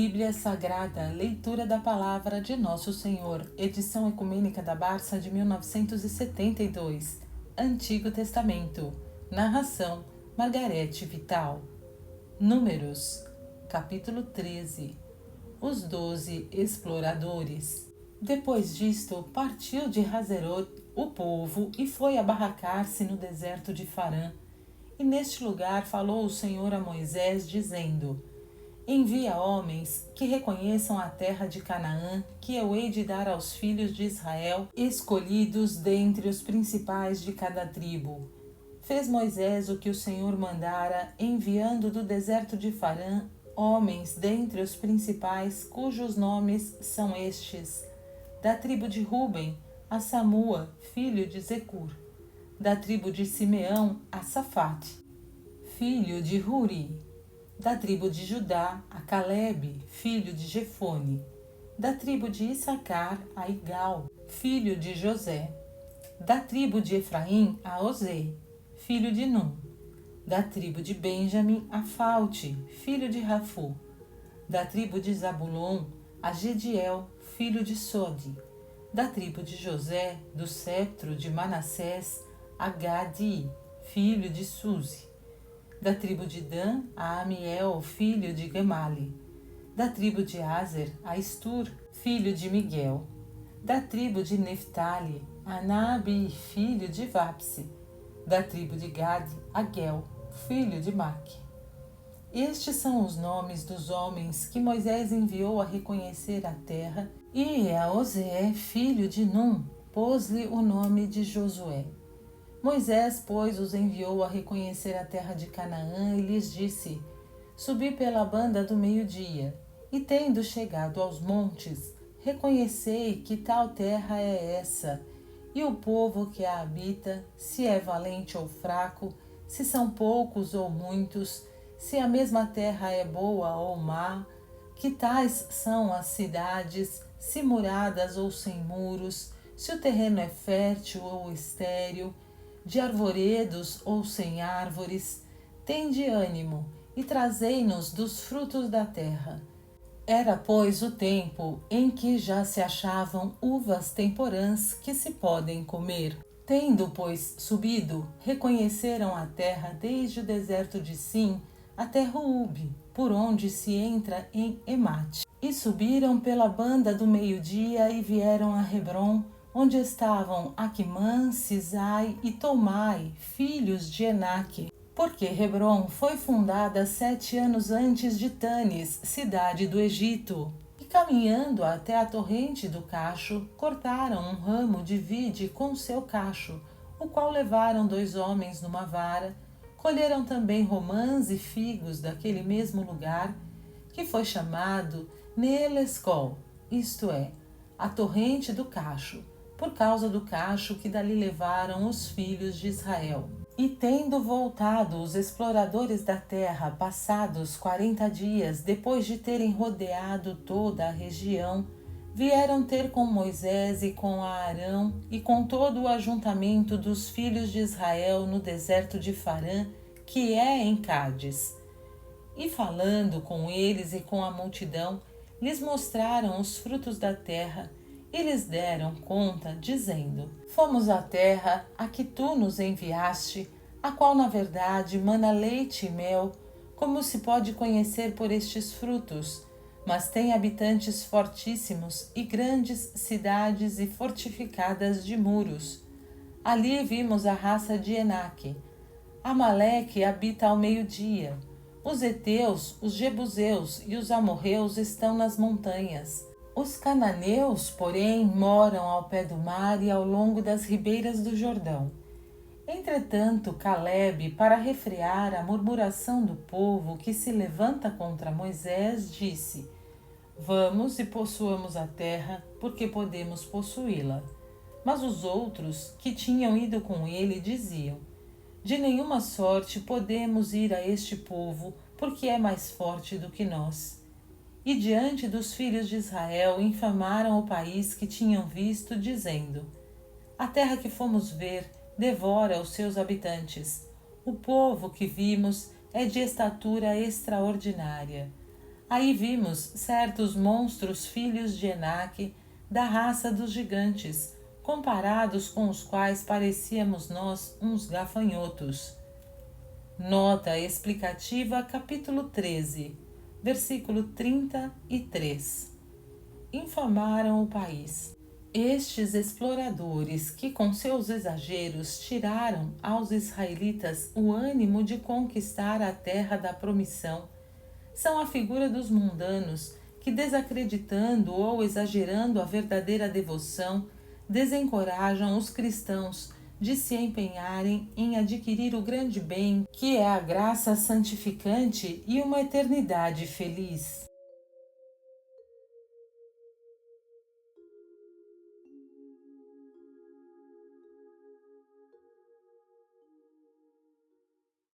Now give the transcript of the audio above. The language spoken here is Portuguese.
Bíblia Sagrada, leitura da Palavra de Nosso Senhor, edição ecumênica da Barça de 1972, Antigo Testamento, narração Margarete Vital. Números, capítulo 13. Os 12 exploradores. Depois disto, partiu de Hazerot o povo e foi abarracar-se no deserto de Farã. E neste lugar falou o Senhor a Moisés, dizendo: Envia homens que reconheçam a terra de Canaã, que eu hei de dar aos filhos de Israel, escolhidos dentre os principais de cada tribo. Fez Moisés o que o Senhor mandara, enviando do deserto de Farã homens dentre os principais, cujos nomes são estes: da tribo de Ruben, a Samua, filho de Zecur; da tribo de Simeão, a Safate, filho de Huri; da tribo de Judá, a Calebe, filho de Jefone; da tribo de Issacar, a Igal, filho de José; da tribo de Efraim, a Osê, filho de Num; da tribo de Benjamim, a Falte, filho de Rafu; da tribo de Zabulon, a Gediel, filho de Sode; da tribo de José, do septro de Manassés, a Gadi, filho de Suzi; da tribo de Dan, a Amiel, filho de Gemali; da tribo de Aser, a Estur, filho de Miguel; da tribo de Neftali, a Naabi, filho de Vapse; da tribo de Gade, a Gel, filho de Maque. Estes são os nomes dos homens que Moisés enviou a reconhecer a terra, e a Osé, filho de Num, pôs-lhe o nome de Josué. Moisés, pois, os enviou a reconhecer a terra de Canaã e lhes disse: Subi pela banda do meio-dia, e tendo chegado aos montes, reconhecei que tal terra é essa, e o povo que a habita, se é valente ou fraco, se são poucos ou muitos, se a mesma terra é boa ou má, que tais são as cidades, se muradas ou sem muros, se o terreno é fértil ou estéril, de arvoredos ou sem árvores. Tende ânimo e trazei-nos dos frutos da terra. Era, pois, o tempo em que já se achavam uvas temporãs que se podem comer. Tendo, pois, subido, reconheceram a terra desde o deserto de Sim até Ruúbe, por onde se entra em Emate. E subiram pela banda do meio-dia e vieram a Hebron, onde estavam Aquimã, Sisai e Tomai, filhos de Enaque, porque Hebron foi fundada 7 anos antes de Tanis, cidade do Egito. E caminhando até a torrente do Cacho, cortaram um ramo de vide com seu cacho, o qual levaram 2 homens numa vara. Colheram também romãs e figos daquele mesmo lugar, que foi chamado Neelescol, isto é, a torrente do Cacho, por causa do cacho que dali levaram os filhos de Israel. E tendo voltado os exploradores da terra, passados 40 dias, depois de terem rodeado toda a região, vieram ter com Moisés e com Arão e com todo o ajuntamento dos filhos de Israel no deserto de Farã, que é em Cádiz. E falando com eles e com a multidão, lhes mostraram os frutos da terra, e lhes deram conta, dizendo: Fomos à terra a que tu nos enviaste, a qual na verdade mana leite e mel, como se pode conhecer por estes frutos, mas tem habitantes fortíssimos e grandes cidades e fortificadas de muros. Ali vimos a raça de Enaque. Amaleque habita ao meio-dia. Os heteus, os jebuseus e os amorreus estão nas montanhas. Os cananeus, porém, moram ao pé do mar e ao longo das ribeiras do Jordão. Entretanto, Calebe, para refrear a murmuração do povo que se levanta contra Moisés, disse: Vamos e possuamos a terra, porque podemos possuí-la. Mas os outros, que tinham ido com ele, diziam: De nenhuma sorte podemos ir a este povo, porque é mais forte do que nós. E diante dos filhos de Israel infamaram o país que tinham visto, dizendo: A terra que fomos ver devora os seus habitantes. O povo que vimos é de estatura extraordinária. Aí vimos certos monstros filhos de Enaque, da raça dos gigantes, comparados com os quais parecíamos nós uns gafanhotos. Nota explicativa, capítulo 13, versículo 33. Informaram o país. Estes exploradores, que com seus exageros tiraram aos israelitas o ânimo de conquistar a terra da promissão, são a figura dos mundanos que, desacreditando ou exagerando a verdadeira devoção, desencorajam os cristãos de se empenharem em adquirir o grande bem que é a graça santificante e uma eternidade feliz.